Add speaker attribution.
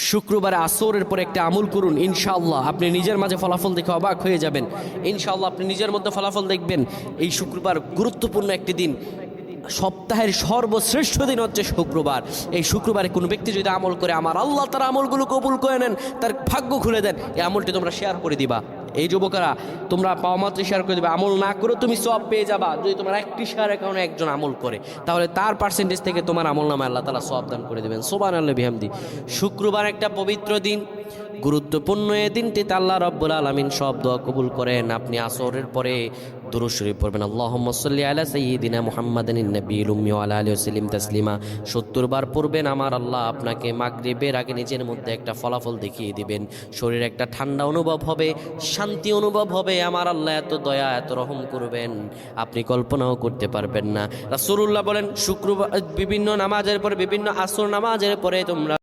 Speaker 1: শুক্রবারে আসরের পরে একটা আমল করুন, ইনশাআল্লাহ আপনি নিজের মাঝে ফলাফল দেখে অবাক হয়ে যাবেন। ইনশাআল্লাহ আপনি নিজের মধ্যে ফলাফল দেখবেন। এই শুক্রবার গুরুত্বপূর্ণ একটি দিন, সপ্তাহের সর্বশ্রেষ্ঠ দিন হচ্ছে শুক্রবার। এই শুক্রবারে কোনো ব্যক্তি যদি আমল করে, আমার আল্লাহ তার আমলগুলো কবুল করে নেন, তার ভাগ্য খুলে দেন। এই আমলটি তোমরা শেয়ার করে দিবা। এই যুবকেরা, তোমরা পাওয়া মাত্র শেয়ার করে দেবে। আমল না করে তুমি সওয়াব পেয়ে যাবা। যদি তোমার একটি শেয়ার অ্যাকাউন্টে একজন আমল করে, তাহলে তার পার্সেন্টেজ থেকে তোমার আমল নামে আল্লাহ তাআলা সওয়াব দান করে দেবেন। সুবহানাল্লাহি বিহামদি। শুক্রবার একটা পবিত্র দিন, গুরুত্বপূর্ণ এই দিনটিতে আল্লাহ রাব্বুল আলামিন সব দোয়া কবুল করেন। আপনি আসরের পরে দুরূদ শরীফ পড়বেন, আল্লাহুম্মা সাল্লি আলা সাইয়্যিদিনা মুহাম্মাদিন নবিয়্যিল উম্মি ওয়া আলা আলিহি ওয়া সাল্লিম তাসলিমা 70 বার পড়বেন। আমার আল্লাহ আপনাকে মাগরিবের আগে নিজের মধ্যে একটা ফলাফল দেখিয়ে দিবেন। শরীরে একটা ঠান্ডা অনুভব হবে, শান্তি অনুভব হবে। আমার আল্লাহ এত দয়া, এত রহম করবেন, আপনি কল্পনাও করতে পারবেন না। রাসূলুল্লাহ বলেন, শুক্রবার বিভিন্ন নামাজের পরে, বিভিন্ন আসর নামাজের পরে তোমরা